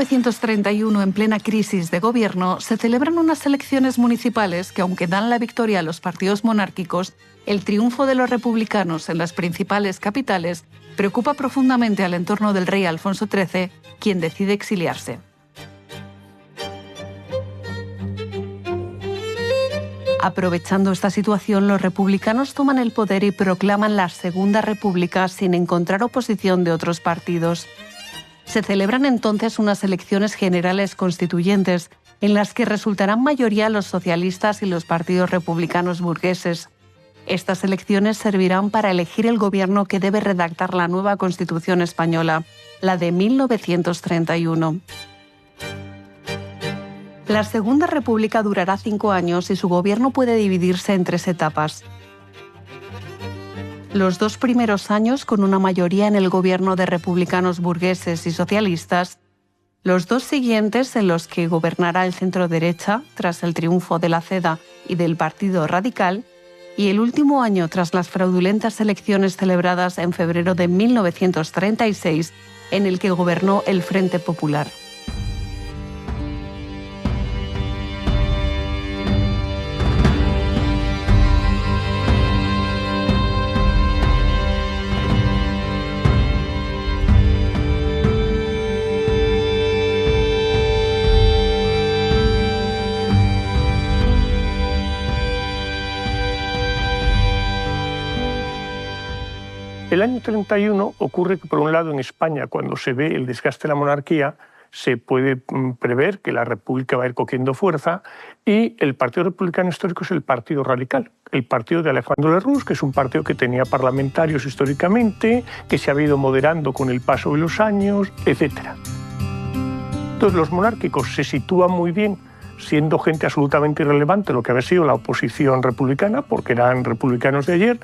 1931, en plena crisis de gobierno, se celebran unas elecciones municipales que, aunque dan la victoria a los partidos monárquicos, el triunfo de los republicanos en las principales capitales preocupa profundamente al entorno del rey Alfonso XIII, quien decide exiliarse. Aprovechando esta situación, los republicanos toman el poder y proclaman la Segunda República sin encontrar oposición de otros partidos. Se celebran entonces unas elecciones generales constituyentes, en las que resultarán mayoría los socialistas y los partidos republicanos burgueses. Estas elecciones servirán para elegir el gobierno que debe redactar la nueva Constitución española, la de 1931. La Segunda República durará 5 años y su gobierno puede dividirse en 3 etapas. Los 2 primeros años con una mayoría en el gobierno de republicanos burgueses y socialistas, los 2 siguientes en los que gobernará el centro-derecha tras el triunfo de la CEDA y del Partido Radical, y el último año tras las fraudulentas elecciones celebradas en febrero de 1936, en el que gobernó el Frente Popular. El año 31 ocurre que, por un lado, en España, cuando se ve el desgaste de la monarquía, se puede prever que la República va a ir cogiendo fuerza, y el Partido Republicano Histórico es el Partido Radical, el partido de Alejandro Lerroux, que es un partido que tenía parlamentarios históricamente, que se ha ido moderando con el paso de los años, etc. Entonces, los monárquicos se sitúan muy bien, siendo gente absolutamente irrelevante lo que había sido la oposición republicana, porque eran republicanos de ayer,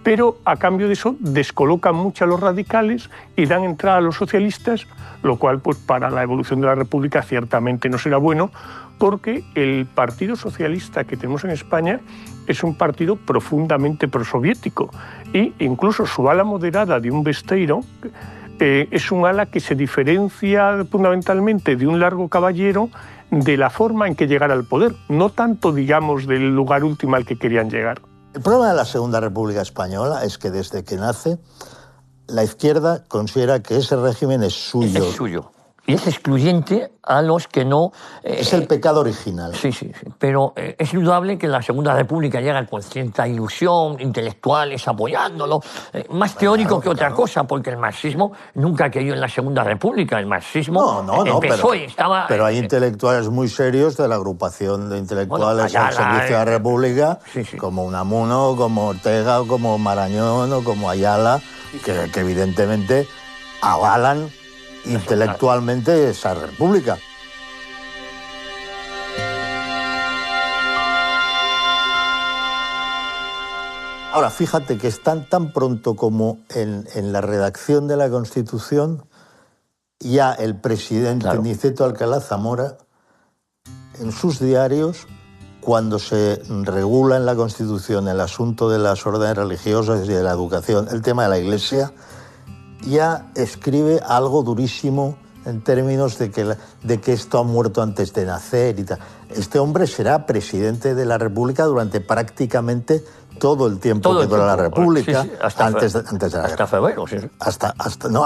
pero a cambio de eso descolocan mucho a los radicales y dan entrada a los socialistas, lo cual pues, para la evolución de la República ciertamente no será bueno, porque el Partido Socialista que tenemos en España es un partido profundamente prosoviético, e incluso su ala moderada de un Besteiro es un ala que se diferencia fundamentalmente de un Largo Caballero de la forma en que llegar al poder, no tanto, digamos, del lugar último al que querían llegar. El problema de la Segunda República Española es que desde que nace, la izquierda considera que ese régimen es suyo. Es suyo. Y es excluyente a los que no... es el pecado original. Sí. Pero es indudable que la Segunda República llega con cierta ilusión, intelectuales apoyándolo, más teórico que otra cosa, porque el marxismo nunca cayó en la Segunda República. El marxismo empezó y estaba... Pero hay intelectuales muy serios de la agrupación de intelectuales al servicio de la República, como Unamuno, como Ortega, como Marañón o como Ayala, que evidentemente avalan intelectualmente esa república. Ahora, fíjate que están tan pronto como en la redacción de la Constitución, ya el presidente Niceto Alcalá Zamora, en sus diarios, cuando se regula en la Constitución el asunto de las órdenes religiosas y de la educación, el tema de la Iglesia, ya escribe algo durísimo en términos de que esto ha muerto antes de nacer y tal. Este hombre será presidente de la República durante prácticamente todo el tiempo que dura la República, antes de la guerra. Hasta febrero,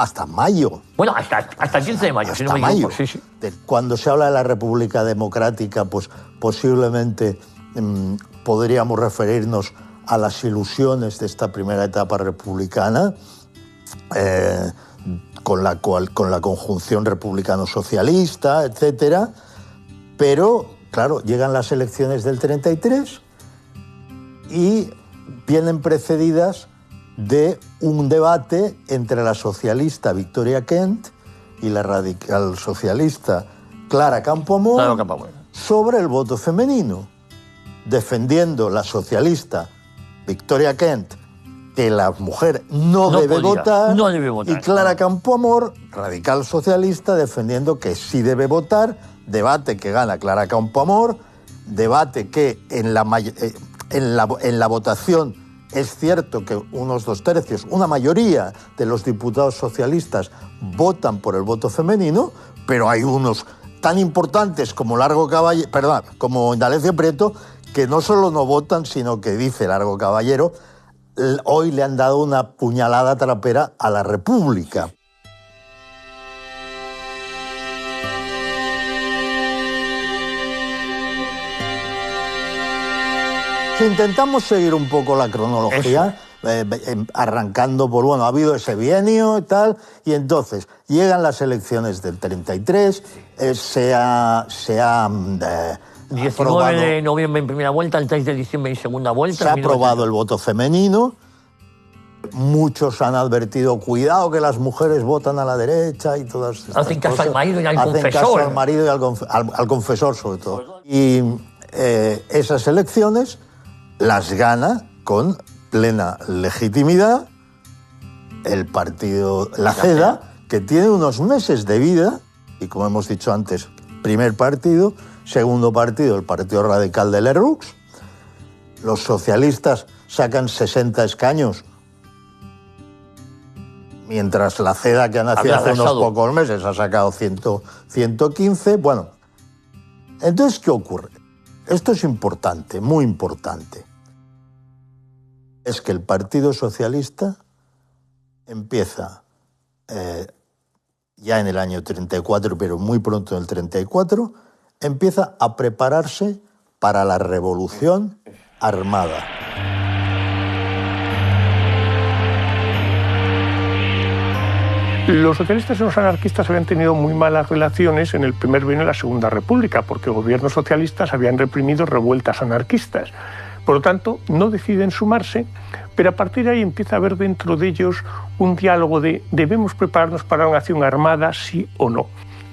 hasta mayo. Bueno, hasta el 15 de mayo, si no me equivoco. Cuando se habla de la República Democrática, pues posiblemente podríamos referirnos a las ilusiones de esta primera etapa republicana, con la conjunción republicano-socialista, etc. Pero, claro, llegan las elecciones del 33 y vienen precedidas de un debate entre la socialista Victoria Kent y la radical socialista Clara Campoamor sobre el voto femenino, defendiendo la socialista Victoria Kent que la mujer no debe votar, y Clara Campoamor, radical socialista, defendiendo que sí debe votar, debate que gana Clara Campoamor, debate que en la votación Es cierto que unos 2/3, una mayoría de los diputados socialistas votan por el voto femenino, pero hay unos tan importantes como como Indalecio Prieto, que no solo no votan, sino que dice Largo Caballero, hoy le han dado una puñalada trapera a la República. Si intentamos seguir un poco la cronología, arrancando por, bueno, ha habido ese bienio y tal, y entonces llegan las elecciones del 33, se ha 19 de noviembre en primera vuelta, el 3 de diciembre en segunda vuelta. Se ha aprobado el voto femenino. Muchos han advertido, cuidado que las mujeres votan a la derecha y todas estas cosas. Hacen caso al marido y al confesor. Hacen caso al marido y al confesor, sobre todo. Y esas elecciones las gana con plena legitimidad el partido La CEDA, que tiene unos meses de vida, y como hemos dicho antes, primer partido, segundo partido, el Partido Radical de Lerroux. Los socialistas sacan 60 escaños, mientras La CEDA, que nació hace unos pocos meses, ha sacado 115. Bueno, entonces, ¿qué ocurre? Esto es importante, muy importante. Es que el Partido Socialista empieza ya en el año 34, pero muy pronto en el 34, empieza a prepararse para la revolución armada. Los socialistas y los anarquistas habían tenido muy malas relaciones en el primer bienio de la Segunda República, porque gobiernos socialistas habían reprimido revueltas anarquistas. Por lo tanto, no deciden sumarse, pero a partir de ahí empieza a haber dentro de ellos un diálogo de ¿debemos prepararnos para una acción armada, sí o no?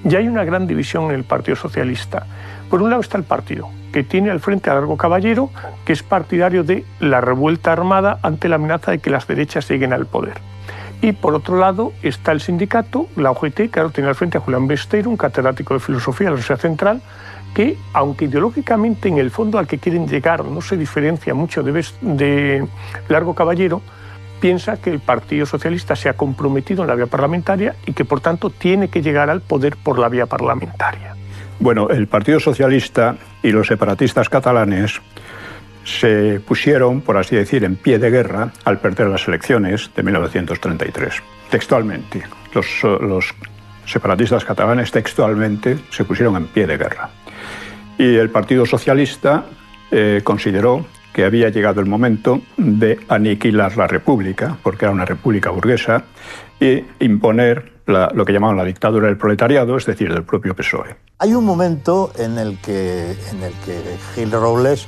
Y hay una gran división en el Partido Socialista. Por un lado está el partido, que tiene al frente a Largo Caballero, que es partidario de la revuelta armada ante la amenaza de que las derechas lleguen al poder. Y por otro lado está el sindicato, la UGT, que ahora tiene al frente a Julián Besteiro, un catedrático de filosofía de la Universidad Central, que, aunque ideológicamente en el fondo al que quieren llegar no se diferencia mucho de Largo Caballero, piensa que el Partido Socialista se ha comprometido en la vía parlamentaria y que, por tanto, tiene que llegar al poder por la vía parlamentaria. Bueno, el Partido Socialista y los separatistas catalanes se pusieron, por así decir, en pie de guerra al perder las elecciones de 1933. Textualmente, los separatistas catalanes textualmente se pusieron en pie de guerra. Y el Partido Socialista consideró que había llegado el momento de aniquilar la república, porque era una república burguesa, y imponer lo que llamaban la dictadura del proletariado, es decir, del propio PSOE. Hay un momento en el que Gil Robles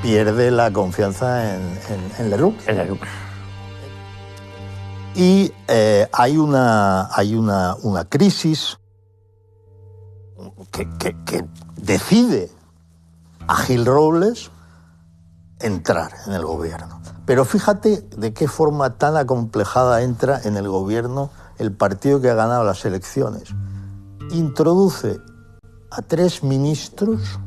pierde la confianza en Lerroux. Y hay una crisis que decide a Gil Robles entrar en el gobierno. Pero fíjate de qué forma tan acomplejada entra en el gobierno el partido que ha ganado las elecciones. Introduce a 3 ministros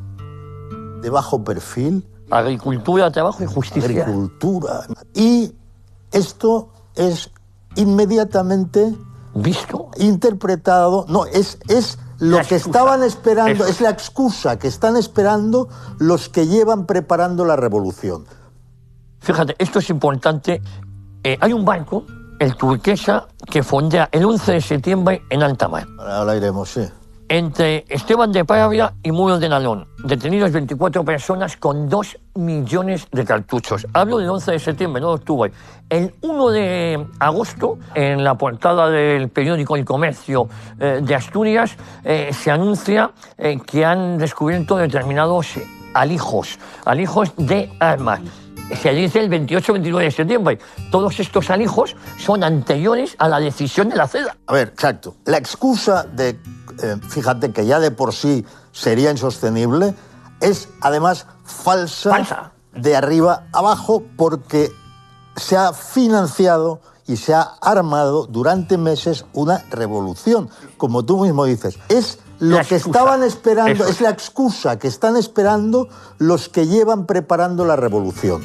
de bajo perfil. Agricultura, trabajo y justicia. Agricultura. Y esto es inmediatamente visto, interpretado. No, es lo que estaban esperando, es la excusa que están esperando los que llevan preparando la revolución. Fíjate, esto es importante. Hay un barco, el Turquesa, que fondea el 11 de septiembre en alta mar. Ahora iremos, sí. Entre Esteban de Pravia y Muros de Nalón, detenidos 24 personas con 2 millones de cartuchos. Hablo del 11 de septiembre, no de octubre. El 1 de agosto, en la portada del periódico El Comercio de Asturias, se anuncia que han descubierto determinados alijos de armas. Se dice el 28-29 de septiembre. Todos estos alijos son anteriores a la decisión de la CEDA. A ver, exacto. La excusa de, fíjate que ya de por sí sería insostenible, es además falsa. De arriba abajo, porque se ha financiado y se ha armado durante meses una revolución. Como tú mismo dices, es lo que estaban esperando, es la excusa que están esperando los que llevan preparando la revolución.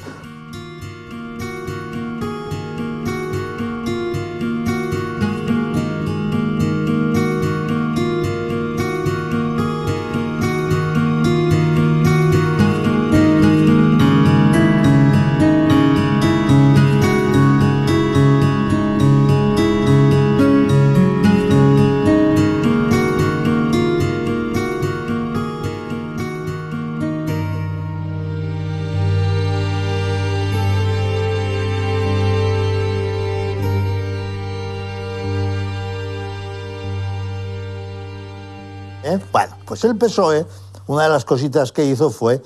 Bueno, pues el PSOE, una de las cositas que hizo fue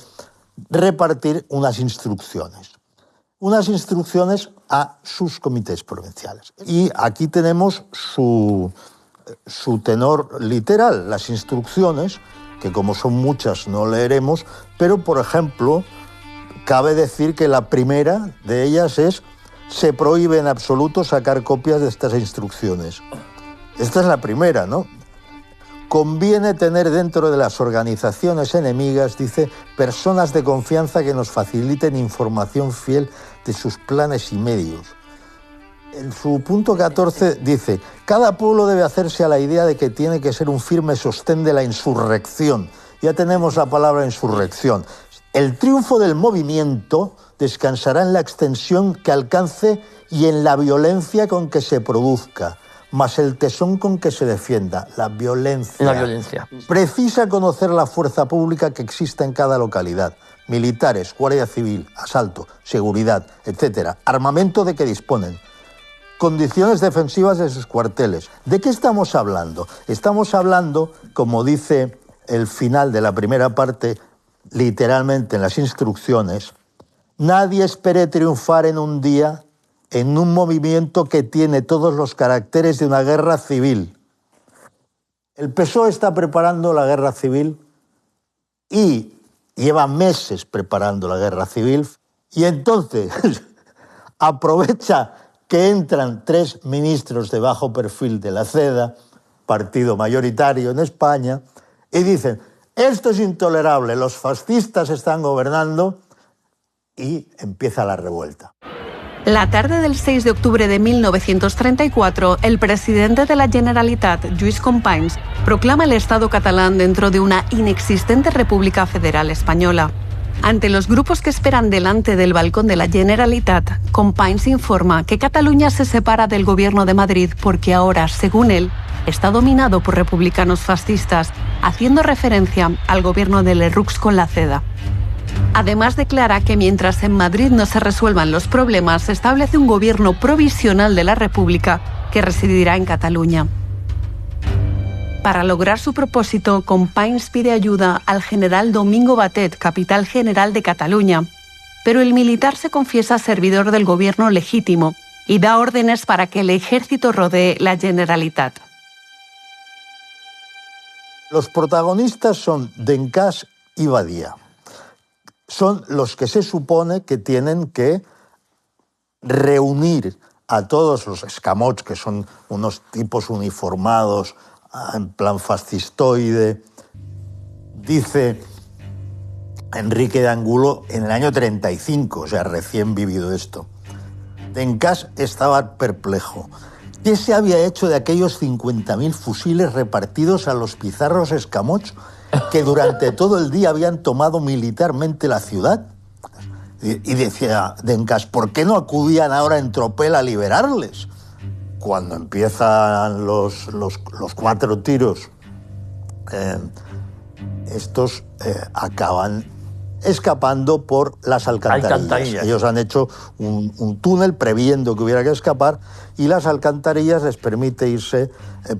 repartir unas instrucciones a sus comités provinciales. Y aquí tenemos su tenor literal, las instrucciones, que como son muchas no leeremos, pero por ejemplo, cabe decir que la primera de ellas es: se prohíbe en absoluto sacar copias de estas instrucciones. Esta es la primera, ¿no? Conviene tener dentro de las organizaciones enemigas, dice, personas de confianza que nos faciliten información fiel de sus planes y medios. En su punto 14 dice: cada pueblo debe hacerse a la idea de que tiene que ser un firme sostén de la insurrección. Ya tenemos la palabra insurrección. El triunfo del movimiento descansará en la extensión que alcance y en la violencia con que se produzca, más el tesón con que se defienda, la violencia. La violencia. Precisa conocer la fuerza pública que exista en cada localidad: militares, guardia civil, asalto, seguridad, etc. Armamento de que disponen. Condiciones defensivas de sus cuarteles. ¿De qué estamos hablando? Estamos hablando, como dice el final de la primera parte, literalmente en las instrucciones: nadie espere triunfar en un día en un movimiento que tiene todos los caracteres de una guerra civil. El PSOE está preparando la guerra civil y lleva meses preparando la guerra civil, y entonces aprovecha que entran 3 ministros de bajo perfil de la CEDA, partido mayoritario en España, y dicen: esto es intolerable, los fascistas están gobernando, y empieza la revuelta. La tarde del 6 de octubre de 1934, el presidente de la Generalitat, Lluís Companys, proclama el Estado catalán dentro de una inexistente República Federal Española. Ante los grupos que esperan delante del balcón de la Generalitat, Companys informa que Cataluña se separa del gobierno de Madrid porque ahora, según él, está dominado por republicanos fascistas, haciendo referencia al gobierno de Lerroux con la CEDA. Además, declara que mientras en Madrid no se resuelvan los problemas, se establece un gobierno provisional de la República que residirá en Cataluña. Para lograr su propósito, Companys pide ayuda al general Domingo Batet, capitán general de Cataluña, pero el militar se confiesa servidor del gobierno legítimo y da órdenes para que el ejército rodee la Generalitat. Los protagonistas son Dencàs y Badia. Son los que se supone que tienen que reunir a todos los escamots, que son unos tipos uniformados en plan fascistoide. Dice Enrique de Angulo en el año 35, o sea, recién vivido esto. Dencàs estaba perplejo. ¿Qué se había hecho de aquellos 50.000 fusiles repartidos a los pizarros escamots que durante todo el día habían tomado militarmente la ciudad? Y decía Dencàs: ¿por qué no acudían ahora en tropel a liberarles? Cuando empiezan los 4 tiros, estos acaban escapando por las alcantarillas. Ellos han hecho un túnel previendo que hubiera que escapar, y las alcantarillas les permite irse.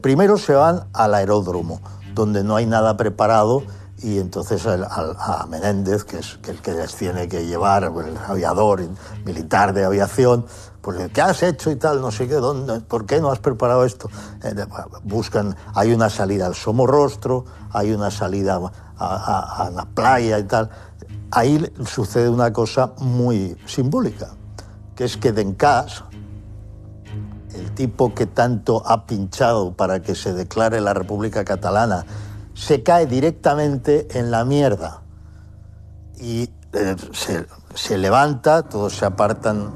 Primero se van al aeródromo, donde no hay nada preparado, y entonces a Menéndez, que es el que les tiene que llevar, el aviador militar de aviación, pues ¿qué has hecho y tal? No sé qué, ¿por qué no has preparado esto? Buscan, hay una salida al Somorrostro, hay una salida a la playa y tal. Ahí sucede una cosa muy simbólica, que es que Dencàs, el tipo que tanto ha pinchado para que se declare la República Catalana, se cae directamente en la mierda y se levanta, todos se apartan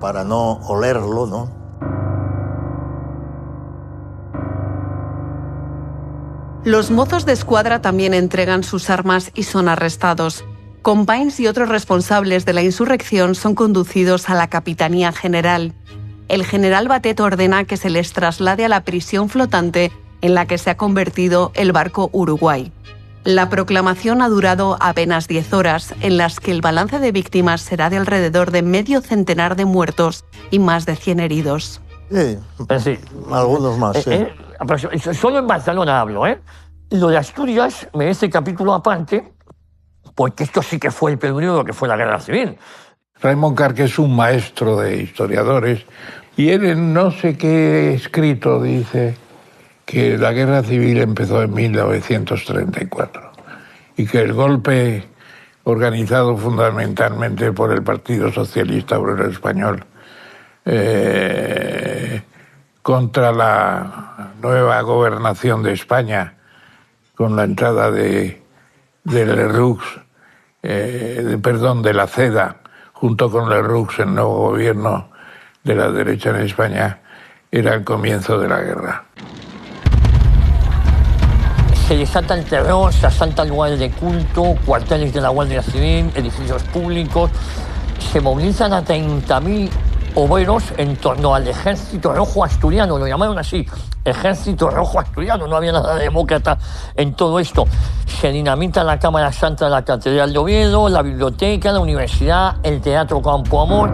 para no olerlo, ¿no? Los mozos de escuadra también entregan sus armas y son arrestados. Companys y otros responsables de la insurrección son conducidos a la Capitanía General. El general Batet ordena que se les traslade a la prisión flotante en la que se ha convertido el barco Uruguay. La proclamación ha durado apenas 10 horas, en las que el balance de víctimas será de alrededor de medio centenar de muertos y más de 100 heridos. Sí, algunos más, sí. Solo en Barcelona hablo, ¿eh? Lo de Asturias merece capítulo aparte, porque esto sí que fue el preludio de lo que fue la Guerra Civil. Raymond Carque es un maestro de historiadores y él en no sé qué escrito dice que la Guerra Civil empezó en 1934 y que el golpe organizado fundamentalmente por el Partido Socialista Obrero Español contra la nueva gobernación de España, con la entrada de Lerroux, de la CEDA, junto con Lerroux, el nuevo gobierno de la derecha en España, era el comienzo de la guerra. Se desata el terror, se asaltan lugares de culto, cuarteles de la Guardia Civil, edificios públicos. Se movilizan a 30.000 obreros en torno al Ejército Rojo Asturiano, lo llamaron así, Ejército Rojo Asturiano, no había nada demócrata en todo esto. Se dinamita la Cámara Santa de la Catedral de Oviedo, la biblioteca, la universidad, el Teatro Campo Amor.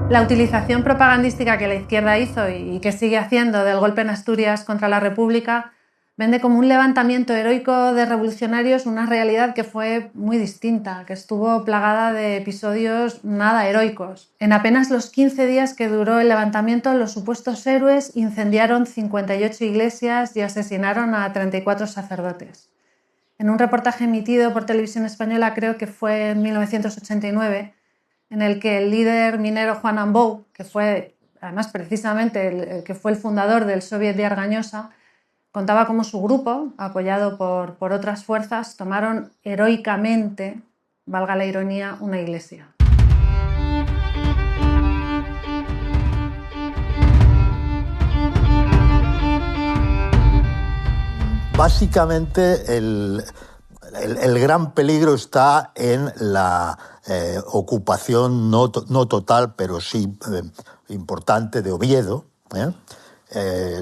La utilización propagandística que la izquierda hizo y que sigue haciendo del golpe en Asturias contra la República vende como un levantamiento heroico de revolucionarios una realidad que fue muy distinta, que estuvo plagada de episodios nada heroicos. En apenas los 15 días que duró el levantamiento, los supuestos héroes incendiaron 58 iglesias y asesinaron a 34 sacerdotes. En un reportaje emitido por Televisión Española, creo que fue en 1989, en el que el líder minero Juan Ambou, que fue además precisamente el que fue el fundador del Soviet de Argañosa, contaba cómo su grupo, apoyado por otras fuerzas, tomaron heroicamente, valga la ironía, una iglesia. Básicamente el gran peligro está en la ocupación no total, pero sí importante de Oviedo.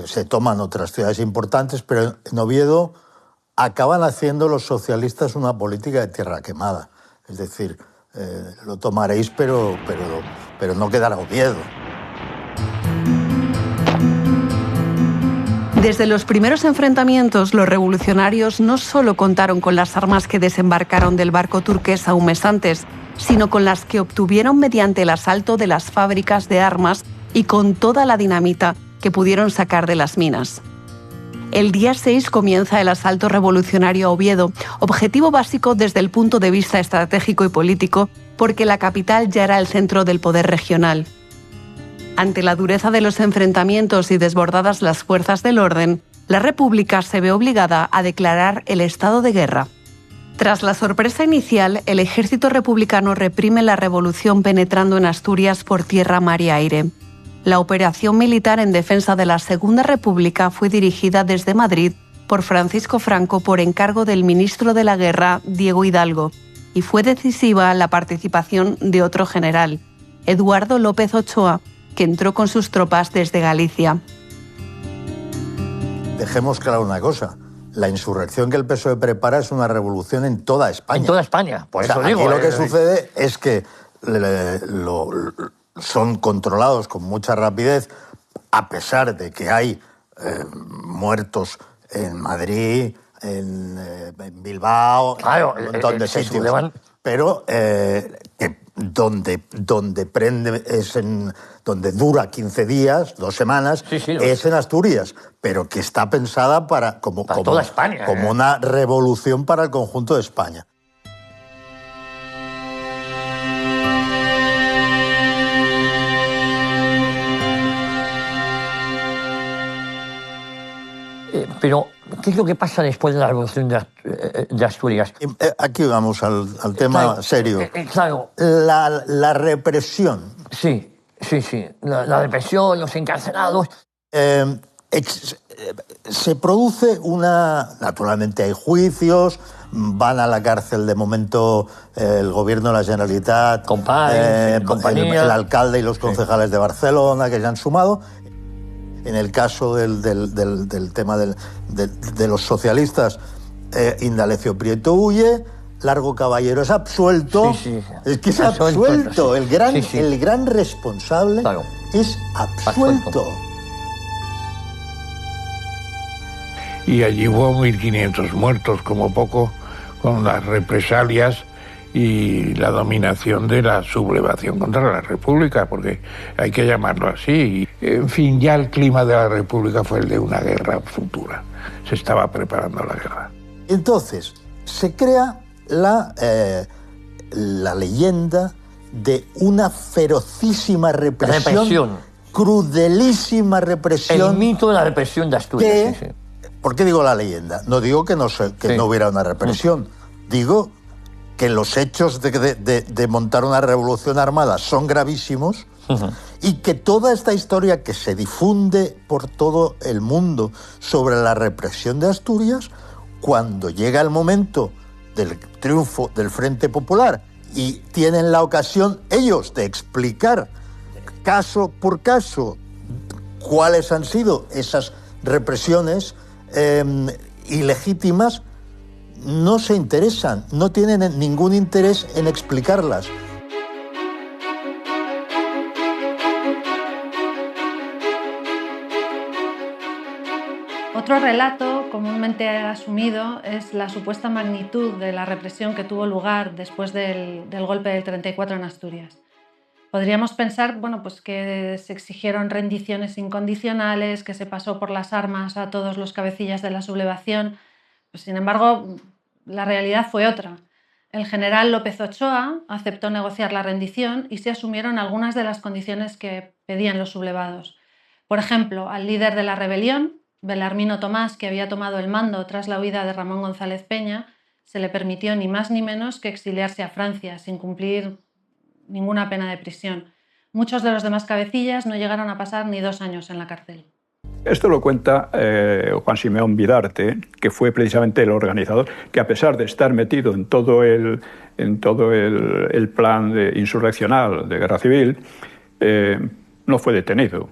Se toman otras ciudades importantes, pero en Oviedo acaban haciendo los socialistas una política de tierra quemada. Es decir, lo tomaréis, pero no quedará Oviedo. Desde los primeros enfrentamientos, los revolucionarios no solo contaron con las armas que desembarcaron del barco turquesa un mes antes, sino con las que obtuvieron mediante el asalto de las fábricas de armas y con toda la dinamita que pudieron sacar de las minas. El día 6 comienza el asalto revolucionario a Oviedo, objetivo básico desde el punto de vista estratégico y político, porque la capital ya era el centro del poder regional. Ante la dureza de los enfrentamientos y desbordadas las fuerzas del orden, la República se ve obligada a declarar el estado de guerra. Tras la sorpresa inicial, el ejército republicano reprime la revolución penetrando en Asturias por tierra, mar y aire. La operación militar en defensa de la Segunda República fue dirigida desde Madrid por Francisco Franco por encargo del ministro de la Guerra, Diego Hidalgo, y fue decisiva la participación de otro general, Eduardo López Ochoa, que entró con sus tropas desde Galicia. Dejemos claro una cosa. La insurrección que el PSOE prepara es una revolución en toda España. En toda España, por eso digo. Aquí lo que sucede es que son controlados con mucha rapidez, a pesar de que hay muertos en Madrid, en Bilbao, claro, en un montón de sitios. Pero donde dura 15 días, 2 semanas, es en Asturias, pero que está pensada como toda España, como una revolución para el conjunto de España. Pero, ¿qué es lo que pasa después de la Revolución de Asturias? Aquí vamos al tema serio. Claro. La represión. Sí. La represión, los encarcelados. Se produce naturalmente hay juicios, van a la cárcel de momento el gobierno de la Generalitat, el alcalde y los concejales de Barcelona que se han sumado. En el caso del tema de los socialistas, Indalecio Prieto huye, Largo Caballero es absuelto. Sí. Es que es absuelto. Sí. El gran responsable, claro, es absuelto. Y allí hubo 1.500 muertos, como poco, con las represalias y la dominación de la sublevación contra la República, porque hay que llamarlo así. En fin, ya el clima de la República fue el de una guerra futura. Se estaba preparando la guerra. Entonces, se crea la leyenda de una ferocísima represión, crudelísima represión. El mito de la represión de Asturias. ¿Por qué digo la leyenda? No digo que no hubiera una represión. Digo que los hechos de montar una revolución armada son gravísimos y que toda esta historia que se difunde por todo el mundo sobre la represión de Asturias, cuando llega el momento del triunfo del Frente Popular y tienen la ocasión ellos de explicar caso por caso cuáles han sido esas represiones ilegítimas, no se interesan, no tienen ningún interés en explicarlas. Otro relato comúnmente asumido es la supuesta magnitud de la represión que tuvo lugar después del golpe del 34 en Asturias. Podríamos pensar, pues que se exigieron rendiciones incondicionales, que se pasó por las armas a todos los cabecillas de la sublevación. Pues, sin embargo, la realidad fue otra. El general López Ochoa aceptó negociar la rendición y se asumieron algunas de las condiciones que pedían los sublevados. Por ejemplo, al líder de la rebelión, Belarmino Tomás, que había tomado el mando tras la huida de Ramón González Peña, se le permitió ni más ni menos que exiliarse a Francia, sin cumplir ninguna pena de prisión. Muchos de los demás cabecillas no llegaron a pasar ni 2 años en la cárcel. Esto lo cuenta Juan Simeón Vidarte, que fue precisamente el organizador, que a pesar de estar metido en todo el plan insurreccional de guerra civil, no fue detenido.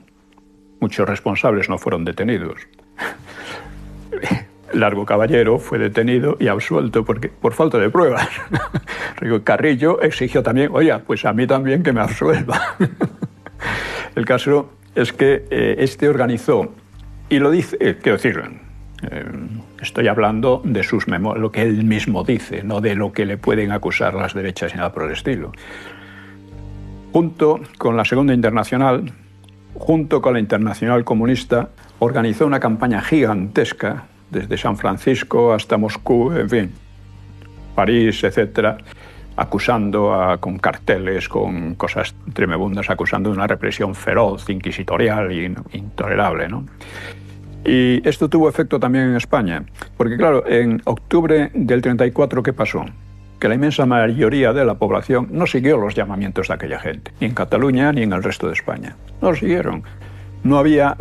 Muchos responsables no fueron detenidos. Largo Caballero fue detenido y absuelto por falta de pruebas. Carrillo exigió también, oye, pues a mí también que me absuelva. El caso es que este organizó, y lo dice, quiero decir, estoy hablando de sus memorias, lo que él mismo dice, no de lo que le pueden acusar las derechas y nada por el estilo. Junto con la Segunda Internacional, junto con la Internacional Comunista, organizó una campaña gigantesca desde San Francisco hasta Moscú, en fin, París, etcétera, acusando con carteles, con cosas tremebundas, acusando de una represión feroz, inquisitorial e intolerable, ¿no? Y esto tuvo efecto también en España, porque claro, en octubre del 34, ¿qué pasó? Que la inmensa mayoría de la población no siguió los llamamientos de aquella gente, ni en Cataluña ni en el resto de España. No lo siguieron. No había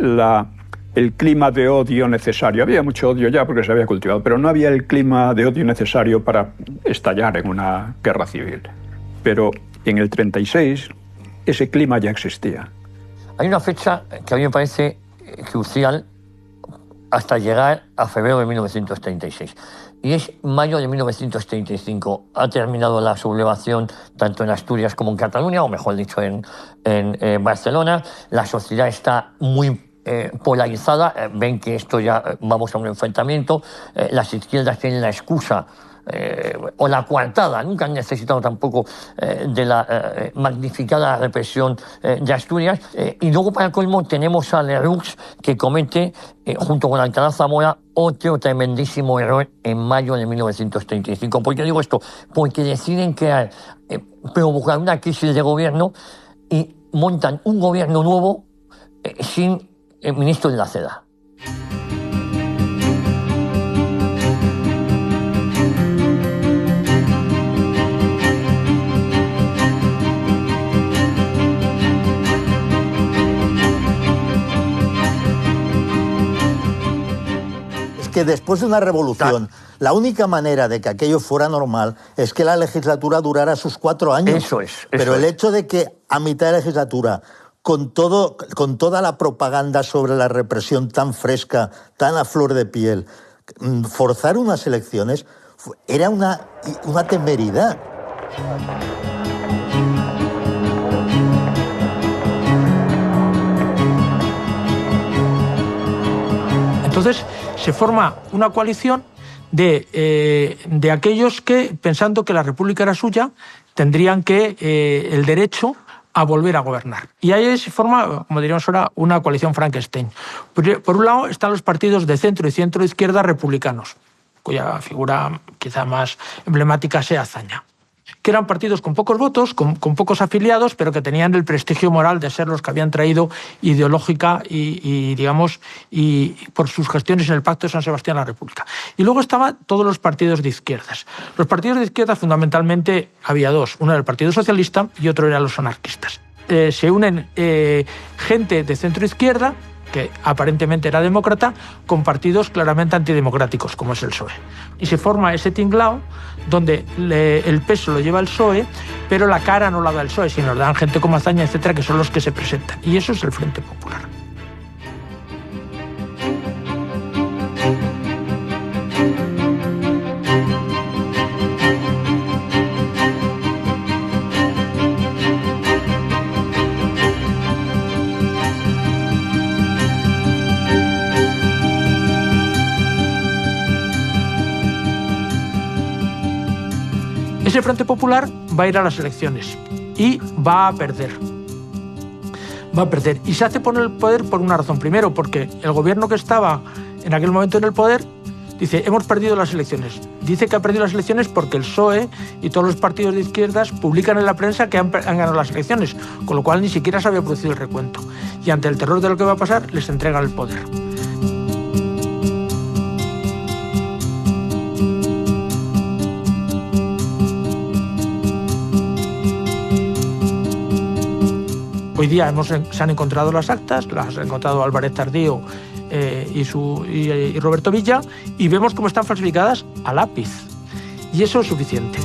el clima de odio necesario. Había mucho odio ya porque se había cultivado, pero no había el clima de odio necesario para estallar en una guerra civil. Pero en el 36 ese clima ya existía. Hay una fecha que a mí me parece crucial hasta llegar a febrero de 1936. Y es mayo de 1935. Ha terminado la sublevación tanto en Asturias como en Cataluña, o mejor dicho, en Barcelona. La sociedad está muy polarizada. Ven que esto ya vamos a un enfrentamiento. Las izquierdas tienen la excusa o la coartada, nunca han necesitado tampoco de la magnificada represión de Asturias. Y luego, para colmo, tenemos a Lerroux, que comete, junto con Alcalá Zamora, otro tremendísimo error en mayo de 1935. ¿Por qué digo esto? Porque deciden provocar una crisis de gobierno y montan un gobierno nuevo sin el ministro de la Seda. Que después de una revolución, la única manera de que aquello fuera normal es que la legislatura durara sus 4 años. Eso es. Pero el hecho de que a mitad de legislatura, con toda la propaganda sobre la represión tan fresca, tan a flor de piel, forzar unas elecciones era una temeridad. Entonces se forma una coalición de aquellos que, pensando que la República era suya, tendrían el derecho a volver a gobernar. Y ahí se forma, como diríamos ahora, una coalición Frankenstein. Por un lado están los partidos de centro y centro-izquierda republicanos, cuya figura quizá más emblemática sea Azaña, que eran partidos con pocos votos, con pocos afiliados, pero que tenían el prestigio moral de ser los que habían traído ideológica y por sus gestiones en el Pacto de San Sebastián a la República. Y luego estaban todos los partidos de izquierdas. Los partidos de izquierda fundamentalmente había dos, uno era el Partido Socialista y otro eran los anarquistas. Se unen gente de centro-izquierda, que aparentemente era demócrata, con partidos claramente antidemocráticos, como es el PSOE. Y se forma ese tinglao donde el peso lo lleva el PSOE, pero la cara no la da el PSOE, sino la dan gente como Azaña, etcétera, que son los que se presentan. Y eso es el Frente Popular. Ese Frente Popular va a ir a las elecciones y va a perder. Y se hace por el poder por una razón. Primero, porque el gobierno que estaba en aquel momento en el poder dice, hemos perdido las elecciones. Dice que ha perdido las elecciones porque el PSOE y todos los partidos de izquierdas publican en la prensa que han ganado las elecciones, con lo cual ni siquiera se había producido el recuento. Y ante el terror de lo que va a pasar, les entregan el poder. Hoy día se han encontrado las actas, las ha encontrado Álvarez Tardío y Roberto Villa, y vemos cómo están falsificadas a lápiz. Y eso es suficiente.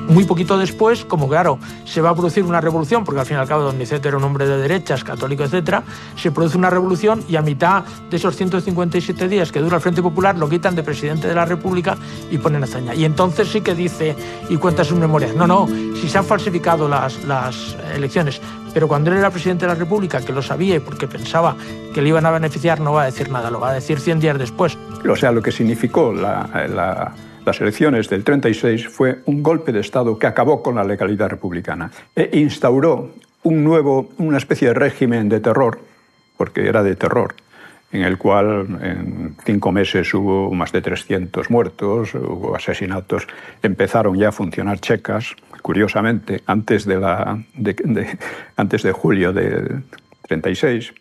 Muy poquito después, como claro, se va a producir una revolución, porque al fin y al cabo Don Niceto era un hombre de derechas, católico, etcétera, se produce una revolución y a mitad de esos 157 días que dura el Frente Popular lo quitan de presidente de la República y ponen a Azaña. Y entonces sí que dice y cuenta sus memorias. No, si se han falsificado las elecciones, pero cuando él era presidente de la República, que lo sabía y porque pensaba que le iban a beneficiar, no va a decir nada, lo va a decir 100 días después. O sea, lo que significó las elecciones del 36 fue un golpe de Estado que acabó con la legalidad republicana e instauró una especie de régimen de terror, porque era de terror, en el cual en 5 meses hubo más de 300 muertos, hubo asesinatos, empezaron ya a funcionar checas, curiosamente, antes de julio de 36.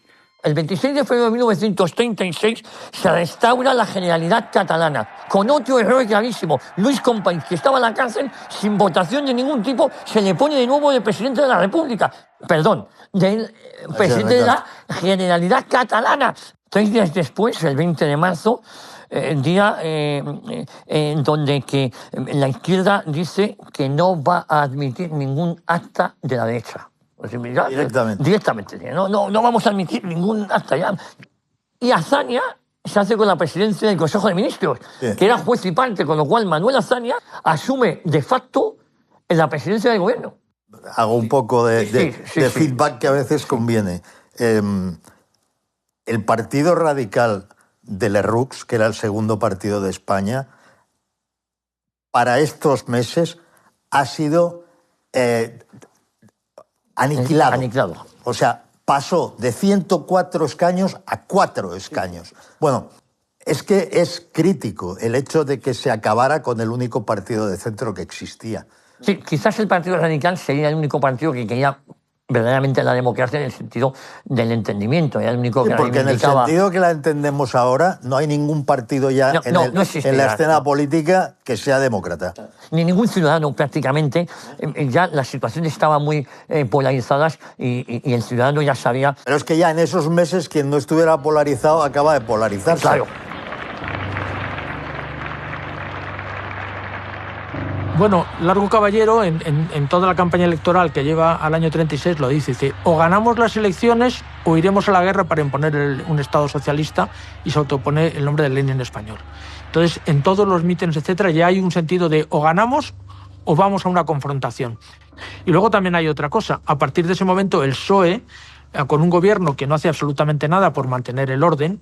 El 26 de febrero de 1936 se restaura la Generalidad Catalana, con otro error gravísimo. Luis Companys, que estaba en la cárcel sin votación de ningún tipo, se le pone de nuevo de presidente de la República. Perdón, del presidente de la Generalidad Catalana. 3 días después, el 20 de marzo, día en donde que la izquierda dice que no va a admitir ningún acta de la derecha. Directamente. No vamos a admitir ningún acta ya. Y Azaña se hace con la presidencia del Consejo de Ministros, que era juez y parte, con lo cual Manuel Azaña asume de facto en la presidencia del gobierno. Hago un poco de feedback que a veces conviene. El Partido Radical de Lerroux, que era el segundo partido de España, para estos meses ha sido aniquilado. O sea, pasó de 104 escaños a 4 escaños. Bueno, es que es crítico el hecho de que se acabara con el único partido de centro que existía. Sí, quizás el Partido Radical sería el único partido que quería verdaderamente la democracia en el sentido del entendimiento. Era el único que porque en el sentido que la entendemos ahora, no hay ningún partido ya en la escena política que sea demócrata. Ni ningún ciudadano prácticamente. Ya las situaciones estaban muy polarizadas y el ciudadano ya sabía... Pero es que ya en esos meses quien no estuviera polarizado acaba de polarizarse. Claro. Bueno, Largo Caballero, en toda la campaña electoral que lleva al año 36, lo dice, o ganamos las elecciones o iremos a la guerra para imponer un Estado socialista, y se autopone el nombre de Lenin español. Entonces, en todos los mítines, etcétera, ya hay un sentido de o ganamos o vamos a una confrontación. Y luego también hay otra cosa. A partir de ese momento, el PSOE, con un gobierno que no hace absolutamente nada por mantener el orden,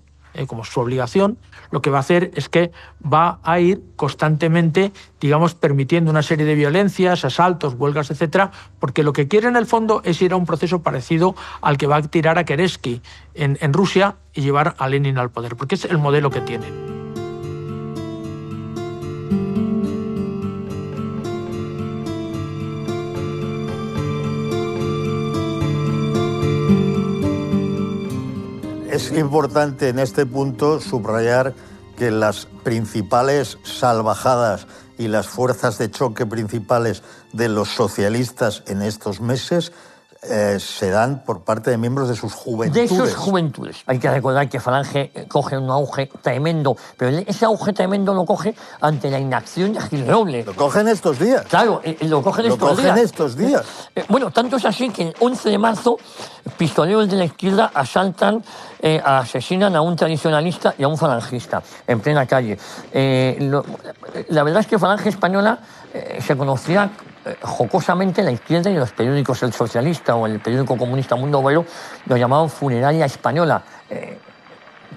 como su obligación, lo que va a hacer es que va a ir constantemente, digamos, permitiendo una serie de violencias, asaltos, huelgas, etcétera, porque lo que quiere en el fondo es ir a un proceso parecido al que va a tirar a Kerensky en Rusia y llevar a Lenin al poder, porque es el modelo que tienen. Es importante en este punto subrayar que las principales salvajadas y las fuerzas de choque principales de los socialistas en estos meses se dan por parte de miembros de sus juventudes. De sus juventudes. Hay que recordar que Falange coge un auge tremendo, pero ese auge tremendo lo coge ante la inacción de Gil Robles. Lo cogen estos días. Claro, lo cogen estos días. Bueno, tanto es así que el 11 de marzo pistoleros de la izquierda asaltan, asesinan a un tradicionalista y a un falangista en plena calle. La verdad es que Falange Española se conocía jocosamente la izquierda y los periódicos El Socialista o el periódico comunista Mundo Obrero lo llamaban funeraria española,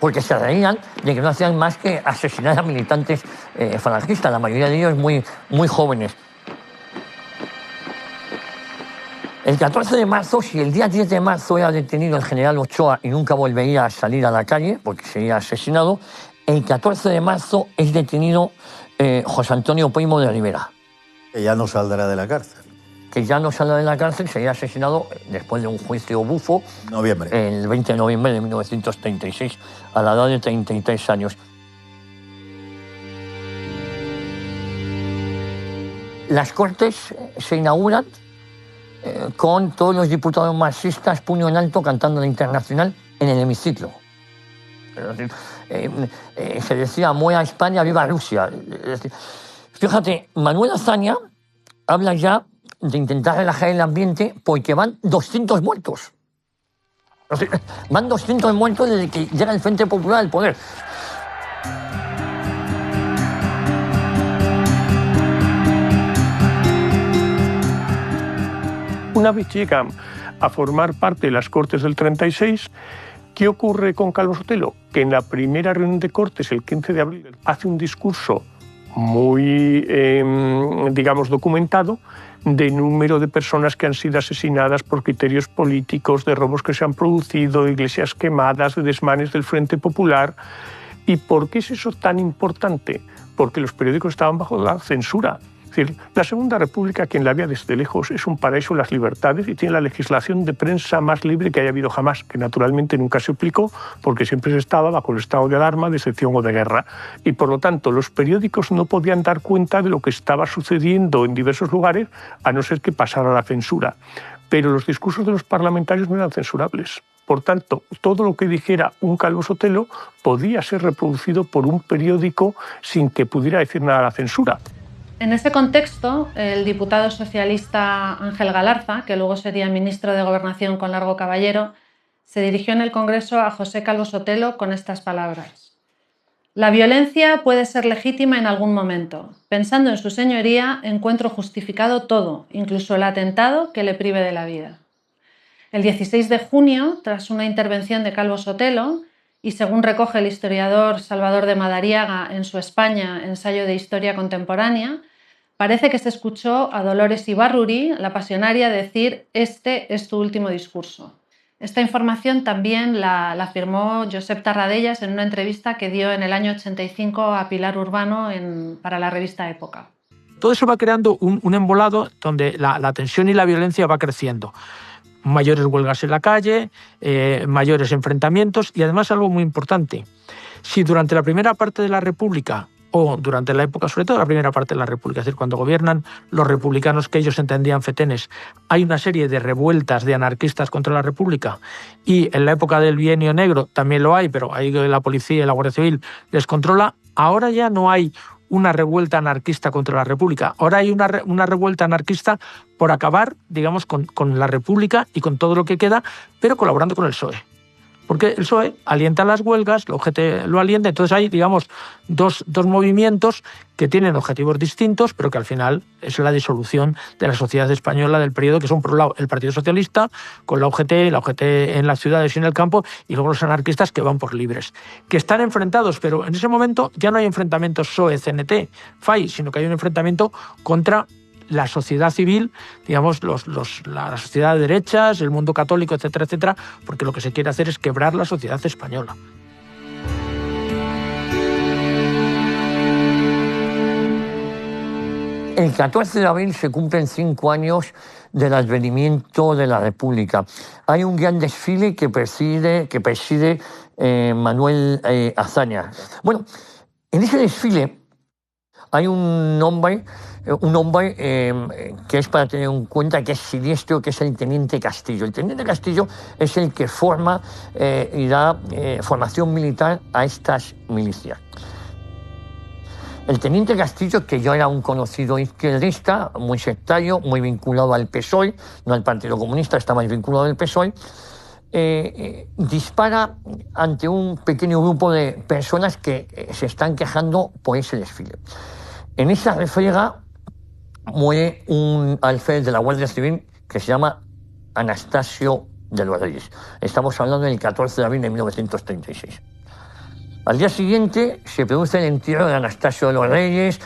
porque se reían de que no hacían más que asesinar a militantes falangistas, la mayoría de ellos muy, muy jóvenes. El 14 de marzo, si el día 10 de marzo era detenido el general Ochoa y nunca volvería a salir a la calle porque sería asesinado, el 14 de marzo es detenido José Antonio Primo de Rivera. Que ya no saldrá de la cárcel. Que ya no saldrá de la cárcel, sería asesinado después de un juicio bufo. Noviembre. El 20 de noviembre de 1936, a la edad de 33 años. Las Cortes se inauguran con todos los diputados marxistas, puño en alto, cantando la Internacional en el hemiciclo. Se decía, muera España, viva Rusia. Fíjate, Manuel Azaña habla ya de intentar relajar el ambiente porque van 200 muertos. Van 200 muertos desde que llega el Frente Popular al poder. Una vez llegan a formar parte de las Cortes del 36, ¿qué ocurre con Calvo Sotelo? Que en la primera reunión de Cortes, el 15 de abril, hace un discurso muy, digamos, documentado de número de personas que han sido asesinadas por criterios políticos, de robos que se han producido, de iglesias quemadas, de desmanes del Frente Popular. ¿Y por qué es eso tan importante? Porque los periódicos estaban bajo la censura. Es decir, la Segunda República, quien la vea desde lejos, es un paraíso de las libertades y tiene la legislación de prensa más libre que haya habido jamás, que naturalmente nunca se aplicó porque siempre se estaba bajo el estado de alarma, de excepción o de guerra. Y por lo tanto, los periódicos no podían dar cuenta de lo que estaba sucediendo en diversos lugares, a no ser que pasara la censura. Pero los discursos de los parlamentarios no eran censurables. Por tanto, todo lo que dijera un Calvo Sotelo podía ser reproducido por un periódico sin que pudiera decir nada a la censura. En ese contexto, el diputado socialista Ángel Galarza, que luego sería ministro de Gobernación con Largo Caballero, se dirigió en el Congreso a José Calvo Sotelo con estas palabras. La violencia puede ser legítima en algún momento. Pensando en su señoría, encuentro justificado todo, incluso el atentado que le prive de la vida. El 16 de junio, tras una intervención de Calvo Sotelo, y según recoge el historiador Salvador de Madariaga en su España, ensayo de historia contemporánea, parece que se escuchó a Dolores Ibarruri, la pasionaria, decir «este es tu último discurso». Esta información también la afirmó Josep Tarradellas en una entrevista que dio en el año 85 a Pilar Urbano para la revista Época. Todo eso va creando un embolado donde la tensión y la violencia va creciendo. Mayores huelgas en la calle, mayores enfrentamientos y además algo muy importante. Si durante la primera parte de la República o durante la época, sobre todo la primera parte de la República, es decir, cuando gobiernan los republicanos que ellos entendían fetenes, hay una serie de revueltas de anarquistas contra la República y en la época del Bienio Negro también lo hay, pero ahí la policía y la Guardia Civil les controla, ahora ya no hay una revuelta anarquista contra la República. Ahora hay una revuelta anarquista por acabar, digamos, con la República y con todo lo que queda, pero colaborando con el PSOE. Porque el PSOE alienta las huelgas, la UGT lo alienta, entonces hay, digamos, dos movimientos que tienen objetivos distintos, pero que al final es la disolución de la sociedad española del periodo, que son, por un lado, el Partido Socialista, con la UGT en las ciudades y en el campo, y luego los anarquistas que van por libres. Que están enfrentados, pero en ese momento ya no hay enfrentamientos PSOE-CNT, FAI, sino que hay un enfrentamiento contra la sociedad civil, digamos, la sociedad de derechas, el mundo católico, etcétera, etcétera, porque lo que se quiere hacer es quebrar la sociedad española. El 14 de abril se cumplen 5 años del advenimiento de la República. Hay un gran desfile que preside Manuel Azaña. Bueno, en ese desfile hay un hombre que es para tener en cuenta, que es siniestro, que es el Teniente Castillo. El Teniente Castillo es el que forma y da formación militar a estas milicias. El Teniente Castillo, que ya era un conocido izquierdista, muy sectario, muy vinculado al PSOE, no al Partido Comunista, está más vinculado al PSOE, dispara ante un pequeño grupo de personas que se están quejando por ese desfile. En esa refriega muere un alférez de la Guardia Civil que se llama Anastasio de los Reyes. Estamos hablando del 14 de abril de 1936. Al día siguiente se produce el entierro de Anastasio de los Reyes,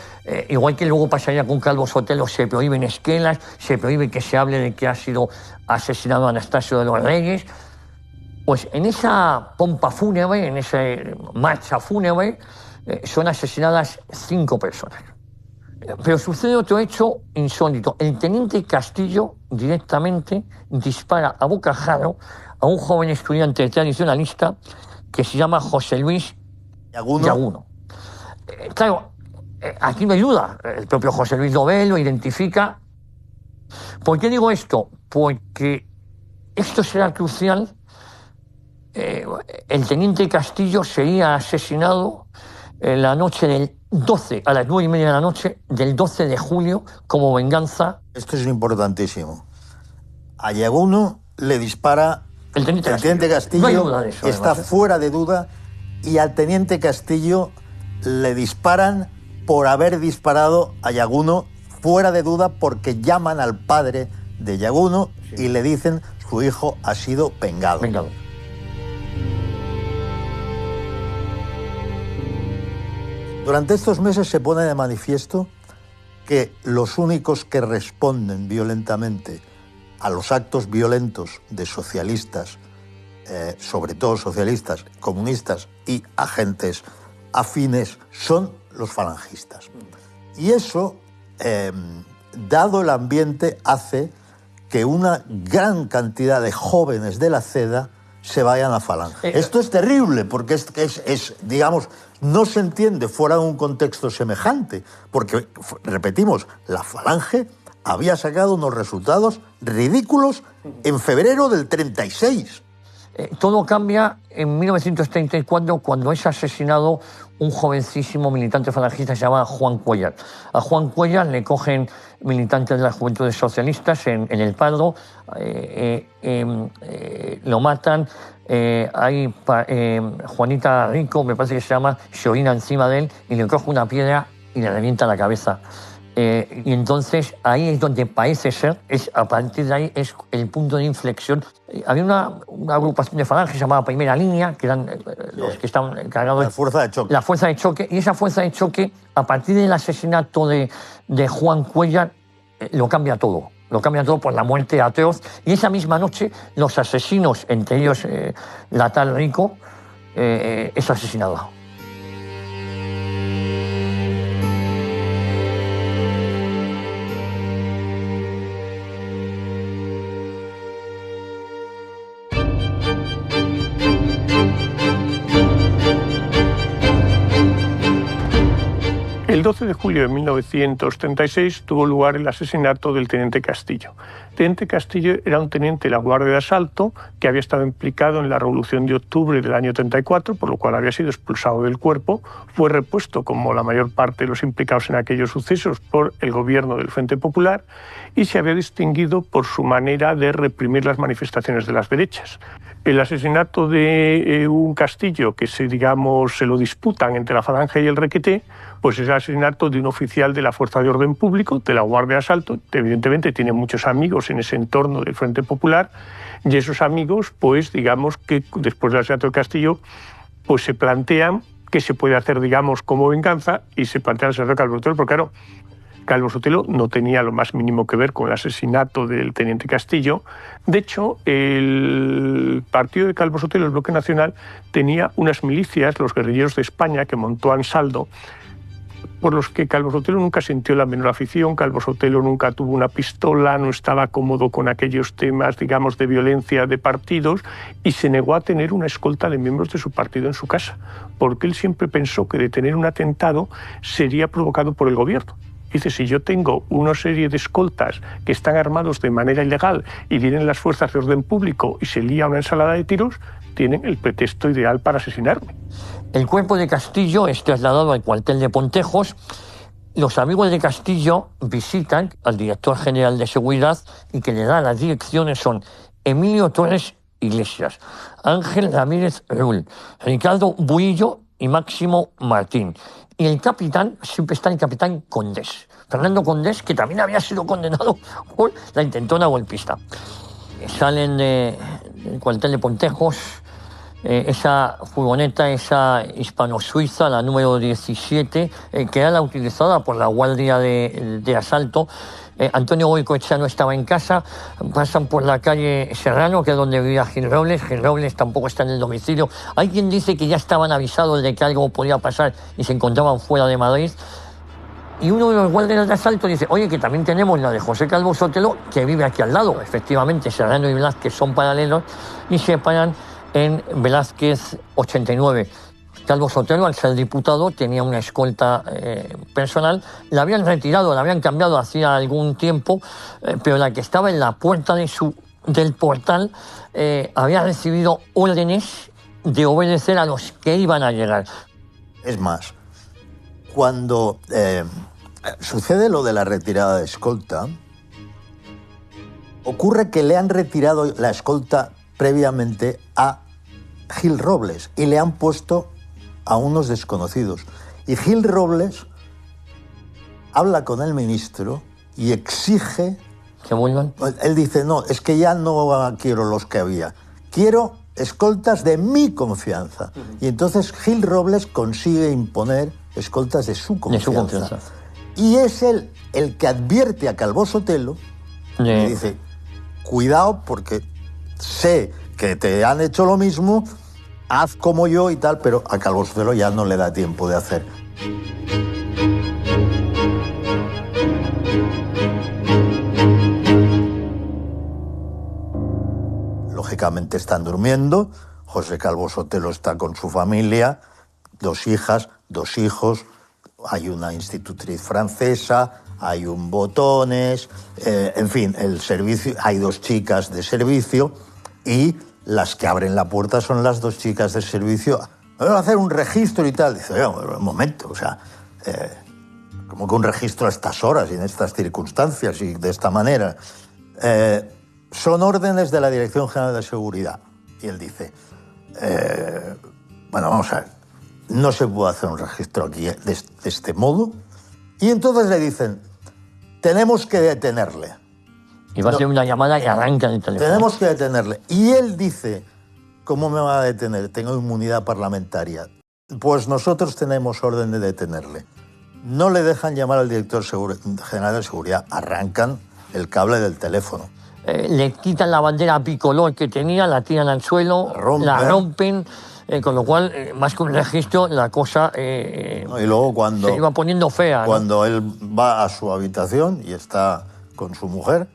igual que luego pasaría con Calvo Sotelo, se prohíben esquelas, se prohíbe que se hable de que ha sido asesinado Anastasio de los Reyes. Pues en esa pompa fúnebre, en esa marcha fúnebre, son asesinadas 5 personas. Pero sucede otro hecho insólito. El Teniente Castillo directamente dispara a bocajarro a un joven estudiante tradicionalista que se llama José Luis Yaguno. Claro, aquí no hay duda. El propio José Luis lo ve, lo identifica. ¿Por qué digo esto? Porque esto será crucial. El Teniente Castillo sería asesinado en la noche del 12, a las 9:30 de la noche, del 12 de julio, como venganza. Esto es importantísimo. A Yaguno le dispara el Teniente Castillo. No hay duda de eso, está además, fuera de duda, y al Teniente Castillo le disparan por haber disparado a Yaguno, fuera de duda, porque llaman al padre de Yaguno y le dicen su hijo ha sido vengado. Durante estos meses se pone de manifiesto que los únicos que responden violentamente a los actos violentos de socialistas, sobre todo socialistas, comunistas y agentes afines, son los falangistas. Y eso, dado el ambiente, hace que una gran cantidad de jóvenes de la CEDA se vayan a Falange. Esto es terrible, porque es, digamos, no se entiende fuera de un contexto semejante, porque, repetimos, la Falange había sacado unos resultados ridículos en febrero del 36. Todo cambia en 1934, cuando es asesinado un jovencísimo militante falangista que se llama Juan Cuéllar. A Juan Cuéllar le cogen militantes de las Juventudes Socialistas en el Pardo, lo matan. Juanita Rico, me parece que se llama, se orina encima de él y le coge una piedra y le revienta la cabeza. Y entonces ahí es donde parece ser, a partir de ahí es el punto de inflexión. Había una agrupación de falanges llamada Primera Línea, que eran los que estaban encargados de la fuerza de choque. La fuerza de choque, y esa fuerza de choque, a partir del asesinato de Juan Cuéllar, lo cambia todo. Lo cambia todo por la muerte atroz. Y esa misma noche, los asesinos, entre ellos la tal Rico, es asesinada. El 12 de julio de 1936 tuvo lugar el asesinato del Teniente Castillo. Teniente Castillo era un teniente de la Guardia de Asalto que había estado implicado en la Revolución de Octubre del año 34, por lo cual había sido expulsado del cuerpo. Fue repuesto, como la mayor parte de los implicados en aquellos sucesos, por el gobierno del Frente Popular y se había distinguido por su manera de reprimir las manifestaciones de las derechas. El asesinato de un Castillo, que se lo disputan entre la Falange y el Requeté, pues es el asesinato de un oficial de la Fuerza de Orden Público, de la Guardia de Asalto. Evidentemente tiene muchos amigos en ese entorno del Frente Popular, y esos amigos, pues digamos que después del asesinato de Castillo, pues se plantean qué se puede hacer, digamos, como venganza, y se plantea el asesinato de Calvo Sotelo, porque claro, Calvo Sotelo no tenía lo más mínimo que ver con el asesinato del teniente Castillo. De hecho, el partido de Calvo Sotelo, el Bloque Nacional, tenía unas milicias, los guerrilleros de España, que montó Ansaldo, por los que Calvo Sotelo nunca sintió la menor afición. Calvo Sotelo nunca tuvo una pistola, no estaba cómodo con aquellos temas, digamos, de violencia de partidos, y se negó a tener una escolta de miembros de su partido en su casa, porque él siempre pensó que de tener un atentado sería provocado por el gobierno. Dice, si yo tengo una serie de escoltas que están armados de manera ilegal y vienen las fuerzas de orden público y se lía una ensalada de tiros, tienen el pretexto ideal para asesinarme. El cuerpo de Castillo es trasladado al cuartel de Pontejos. Los amigos de Castillo visitan al director general de seguridad y que le da las direcciones son Emilio Torres Iglesias, Ángel Ramírez Rull, Ricardo Buillo y Máximo Martín. Y el capitán, siempre está el capitán Condés, Fernando Condés, que también había sido condenado por la intentona golpista. Salen del cuartel de Pontejos, esa furgoneta, esa hispano-suiza, la número 17, que era la utilizada por la Guardia de Asalto. Antonio Goicoechea no estaba en casa, pasan por la calle Serrano, que es donde vivía Gil Robles. Gil Robles tampoco está en el domicilio. Hay quien dice que ya estaban avisados de que algo podía pasar y se encontraban fuera de Madrid. Y uno de los guardias de asalto dice, oye, que también tenemos la de José Calvo Sotelo, que vive aquí al lado. Efectivamente, Serrano y Velázquez son paralelos y se paran en Velázquez 89. Calvo Sotelo, al ser diputado, tenía una escolta personal. La habían retirado, la habían cambiado hacía algún tiempo, pero la que estaba en la puerta del portal había recibido órdenes de obedecer a los que iban a llegar. Es más, cuando sucede lo de la retirada de escolta, ocurre que le han retirado la escolta previamente a Gil Robles y le han puesto a unos desconocidos. Y Gil Robles habla con el ministro y exige... ¿Que vuelvan? Él dice, no, es que ya no quiero los que había. Quiero escoltas de mi confianza. Y entonces Gil Robles consigue imponer escoltas de su confianza. Y es él el que advierte a Calvo Sotelo y dice, cuidado porque sé que te han hecho lo mismo, haz como yo y tal, pero a Calvo Sotelo ya no le da tiempo de hacer. Lógicamente están durmiendo, José Calvo Sotelo está con su familia, 2 hijas, 2 hijos, hay una institutriz francesa, hay un botones, en fin, el servicio, hay 2 chicas de servicio y las que abren la puerta son las 2 chicas de servicio. Vamos a hacer un registro y tal. Dice, un momento, o sea, como que un registro a estas horas y en estas circunstancias y de esta manera. Son órdenes de la Dirección General de Seguridad. Y él dice, bueno, vamos a ver, no se puede hacer un registro aquí de este modo. Y entonces le dicen, tenemos que detenerle. Y va a ser una llamada y arranca el teléfono. Tenemos que detenerle. Y él dice, ¿cómo me va a detener? Tengo inmunidad parlamentaria. Pues nosotros tenemos orden de detenerle. No le dejan llamar al director general de seguridad. Arrancan el cable del teléfono. Le quitan la bandera bicolor que tenía, la tiran al suelo, la rompen, con lo cual, más que un registro, la cosa y luego cuando, se iba poniendo fea. Cuando él va a su habitación y está con su mujer,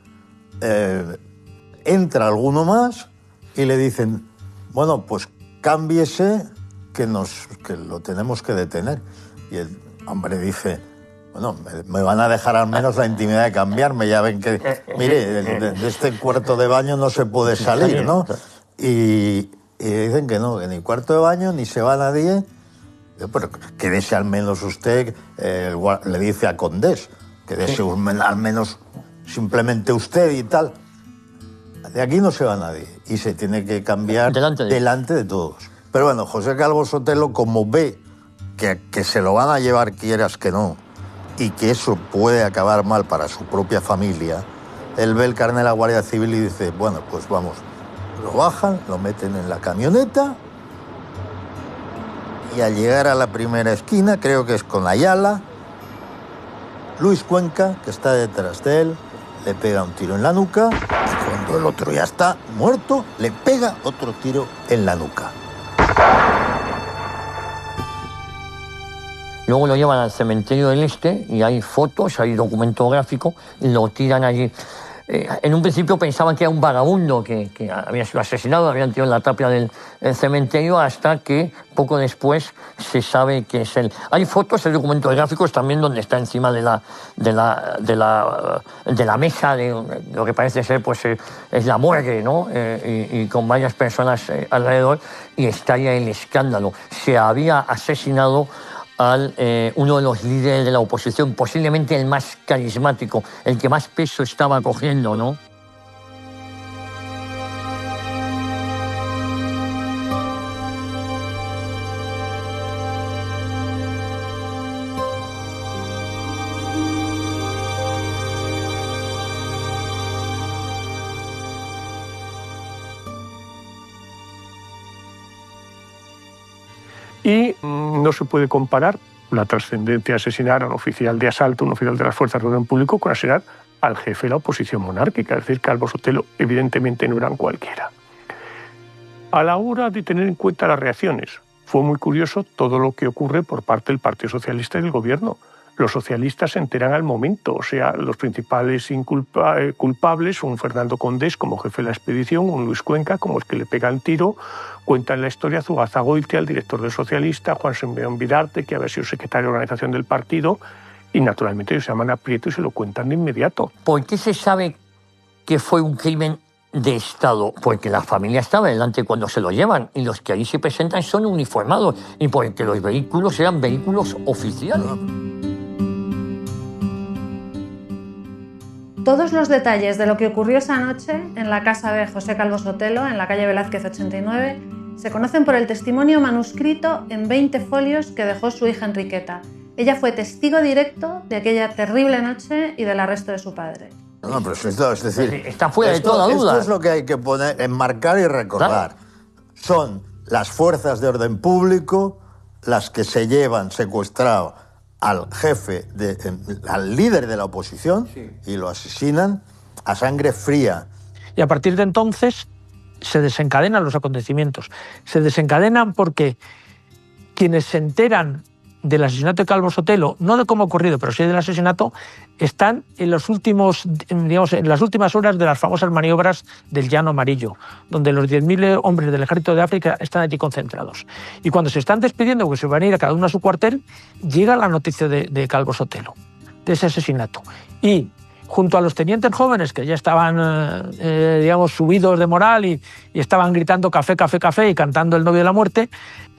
entra alguno más y le dicen, bueno, pues cámbiese que lo tenemos que detener. Y el hombre dice, Bueno, me van a dejar al menos la intimidad de cambiarme. Ya ven que, mire, de este cuarto de baño no se puede salir, ¿no? Y dicen que no, que ni cuarto de baño, ni se va nadie. Pero quédese al menos usted, le dice a Condés, quédese al menos simplemente usted y tal. De aquí no se va nadie y se tiene que cambiar delante de todos. Pero bueno, José Calvo Sotelo, como ve que se lo van a llevar quieras que no, y que eso puede acabar mal para su propia familia, él ve el carnet de la Guardia Civil y dice, bueno, pues vamos, lo bajan, lo meten en la camioneta y al llegar a la primera esquina, creo que es con Ayala, Luis Cuenca, que está detrás de él, le pega un tiro en la nuca y cuando el otro ya está muerto, le pega otro tiro en la nuca. Luego lo llevan al cementerio del Este y hay fotos, hay documento gráfico y lo tiran allí. En un principio pensaban que era un vagabundo que había sido asesinado, habían tirado en la tapia del cementerio, hasta que poco después se sabe que es él. Hay fotos, hay documentos gráficos también donde está encima de la mesa de lo que parece ser pues es la morgue, ¿no? Y con varias personas alrededor, y estalla el escándalo. Se había asesinado uno de los líderes de la oposición, posiblemente el más carismático, el que más peso estaba cogiendo, ¿no? Y no se puede comparar la trascendencia de asesinar a un oficial de asalto, un oficial de las fuerzas de orden público, con asesinar al jefe de la oposición monárquica. Es decir, Calvo Sotelo evidentemente no eran cualquiera. A la hora de tener en cuenta las reacciones, fue muy curioso todo lo que ocurre por parte del Partido Socialista y del Gobierno. Los socialistas se enteran al momento, o sea, los principales culpables, un Fernando Condés como jefe de la expedición, un Luis Cuenca como el que le pega el tiro, cuentan la historia Zugazagoitia, el director del Socialista, Juan Simeón Vidarte, que había sido secretario de organización del partido, y naturalmente ellos se llaman a Prieto y se lo cuentan de inmediato. ¿Por qué se sabe que fue un crimen de Estado? Porque la familia estaba delante cuando se lo llevan y los que ahí se presentan son uniformados y porque los vehículos eran vehículos oficiales. Todos los detalles de lo que ocurrió esa noche en la casa de José Calvo Sotelo, en la calle Velázquez 89, se conocen por el testimonio manuscrito en 20 folios que dejó su hija Enriqueta. Ella fue testigo directo de aquella terrible noche y del arresto de su padre. No, pero esto, es decir, está fuera de toda duda. Esto es lo que hay que poner, enmarcar y recordar. Claro. Son las fuerzas de orden público las que se llevan secuestrado al jefe, al líder de la oposición, sí, y lo asesinan a sangre fría. Y a partir de entonces se desencadenan los acontecimientos. Se desencadenan porque quienes se enteran del asesinato de Calvo Sotelo, no de cómo ha ocurrido, pero sí del asesinato, están en los últimos, digamos, en las últimas horas de las famosas maniobras del Llano Amarillo, donde los 10.000 hombres del ejército de África están allí concentrados. Y cuando se están despidiendo, porque se van a ir a cada uno a su cuartel, llega la noticia de Calvo Sotelo, de ese asesinato. Y junto a los tenientes jóvenes que ya estaban, digamos, subidos de moral y estaban gritando café, café, café y cantando el novio de la muerte,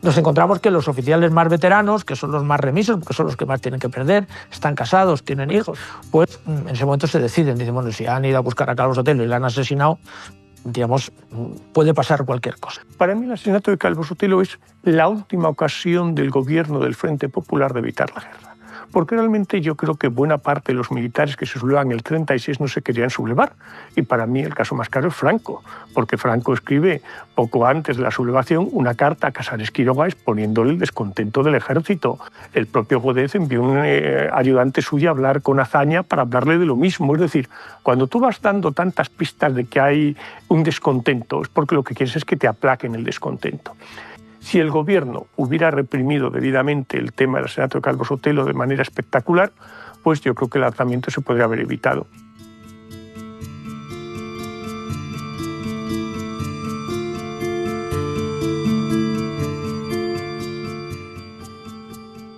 nos encontramos que los oficiales más veteranos, que son los más remisos, porque son los que más tienen que perder, están casados, tienen hijos, pues en ese momento se deciden, dicen, bueno, si han ido a buscar a Calvo Sotelo y le han asesinado, digamos, puede pasar cualquier cosa. Para mí el asesinato de Calvo Sotelo es la última ocasión del gobierno del Frente Popular de evitar la guerra. Porque realmente yo creo que buena parte de los militares que se sublevan en el 36 no se querían sublevar. Y para mí el caso más claro es Franco, porque Franco escribe poco antes de la sublevación una carta a Casares Quiroga exponiéndole el descontento del ejército. El propio Godez envió un ayudante suyo a hablar con Azaña para hablarle de lo mismo. Es decir, cuando tú vas dando tantas pistas de que hay un descontento, es porque lo que quieres es que te aplaquen el descontento. Si el gobierno hubiera reprimido debidamente el tema del asesinato de Calvo Sotelo de manera espectacular, pues yo creo que el lanzamiento se podría haber evitado.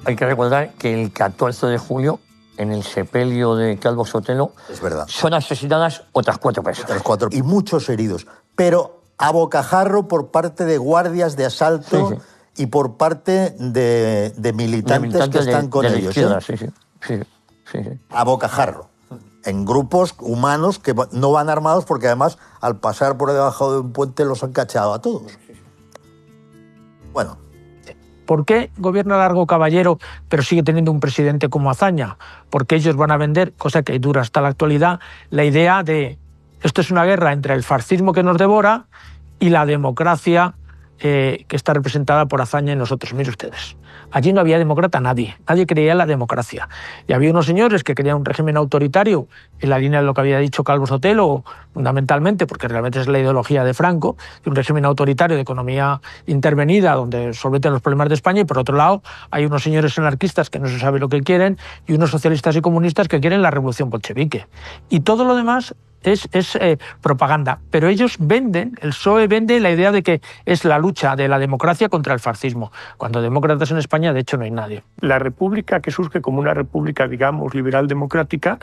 Hay que recordar que el 14 de julio en el sepelio de Calvo Sotelo, es verdad, son asesinadas otras 4 personas. Otras 4 y muchos heridos. Pero a bocajarro por parte de guardias de asalto y por parte de militantes que están con ellos. A bocajarro. En grupos humanos que no van armados porque además al pasar por debajo de un puente los han cachado a todos. Bueno. ¿Por qué gobierna Largo Caballero pero sigue teniendo un presidente como Azaña? Porque ellos van a vender, cosa que dura hasta la actualidad, la idea de esto es una guerra entre el fascismo que nos devora y la democracia que está representada por Azaña y nosotros. Miren ustedes, allí no había demócrata nadie creía en la democracia. Y había unos señores que querían un régimen autoritario, en la línea de lo que había dicho Calvo Sotelo, fundamentalmente, porque realmente es la ideología de Franco, de un régimen autoritario de economía intervenida, donde solventen los problemas de España, y por otro lado hay unos señores anarquistas que no se sabe lo que quieren, y unos socialistas y comunistas que quieren la revolución bolchevique. Y todo lo demás es propaganda, pero ellos venden, el PSOE vende la idea de que es la lucha de la democracia contra el fascismo, cuando demócratas en España de hecho no hay nadie. La república que surge como una república, digamos, liberal-democrática,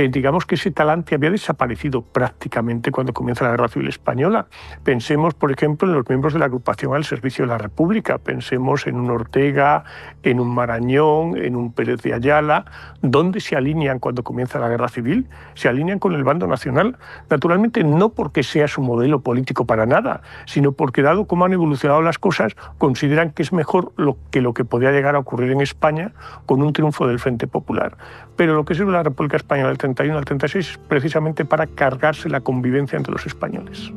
digamos que ese talante había desaparecido prácticamente cuando comienza la Guerra Civil Española. Pensemos, por ejemplo, en los miembros de la agrupación al servicio de la República. Pensemos en un Ortega, en un Marañón, en un Pérez de Ayala. ¿Dónde se alinean cuando comienza la Guerra Civil? Se alinean con el bando nacional. Naturalmente, no porque sea su modelo político para nada, sino porque, dado cómo han evolucionado las cosas, consideran que es mejor lo que podía llegar a ocurrir en España con un triunfo del Frente Popular. Pero lo que sirve la República Española del 31 al 36 es precisamente para cargarse la convivencia entre los españoles.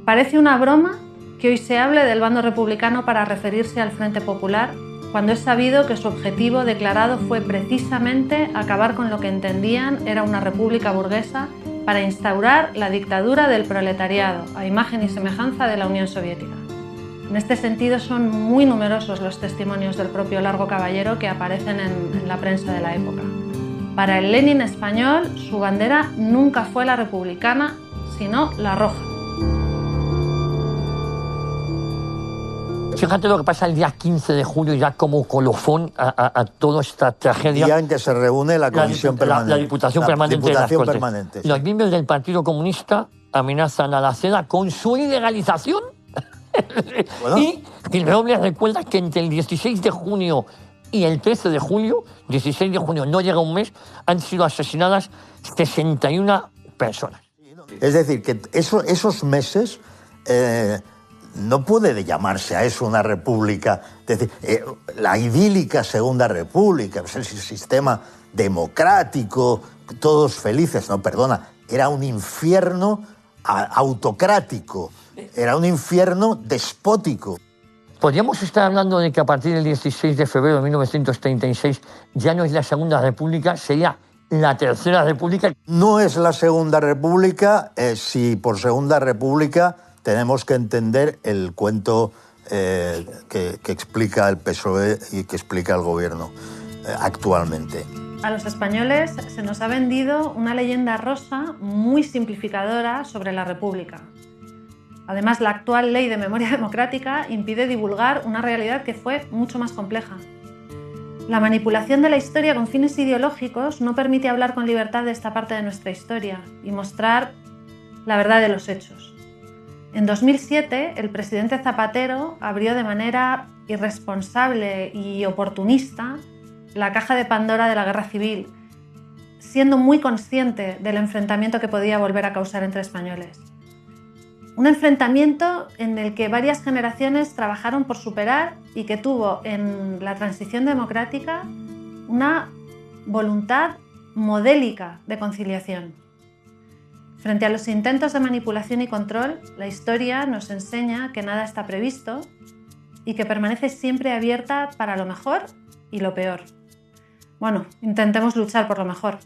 Parece una broma que hoy se hable del bando republicano para referirse al Frente Popular, cuando es sabido que su objetivo declarado fue precisamente acabar con lo que entendían era una república burguesa para instaurar la dictadura del proletariado, a imagen y semejanza de la Unión Soviética. En este sentido son muy numerosos los testimonios del propio Largo Caballero que aparecen en la prensa de la época. Para el Lenin español, su bandera nunca fue la republicana, sino la roja. Fíjate lo que pasa el día 15 de julio, ya como colofón a toda esta tragedia. Día en que se reúne la Comisión Permanente. La Diputación Permanente de las Cortes. Sí. Los miembros del Partido Comunista amenazan a la CEDA con su ilegalización. Bueno. Y Robles recuerda que entre el 16 de junio y el 13 de julio, 16 de junio, no llega un mes, han sido asesinadas 61 personas. Es decir, que esos meses no puede llamarse a eso una república. Es decir, la idílica Segunda República, el sistema democrático, todos felices. No, perdona, era un infierno autocrático, era un infierno despótico. ¿Podríamos estar hablando de que a partir del 16 de febrero de 1936 ya no es la Segunda República, sería la Tercera República? No es la Segunda República, si por Segunda República tenemos que entender el cuento que explica el PSOE y que explica el gobierno actualmente. A los españoles se nos ha vendido una leyenda rosa muy simplificadora sobre la República. Además, la actual Ley de Memoria Democrática impide divulgar una realidad que fue mucho más compleja. La manipulación de la historia con fines ideológicos no permite hablar con libertad de esta parte de nuestra historia y mostrar la verdad de los hechos. En 2007, el presidente Zapatero abrió de manera irresponsable y oportunista la caja de Pandora de la Guerra Civil, siendo muy consciente del enfrentamiento que podía volver a causar entre españoles. Un enfrentamiento en el que varias generaciones trabajaron por superar y que tuvo en la transición democrática una voluntad modélica de conciliación. Frente a los intentos de manipulación y control, la historia nos enseña que nada está previsto y que permanece siempre abierta para lo mejor y lo peor. Bueno, intentemos luchar por lo mejor.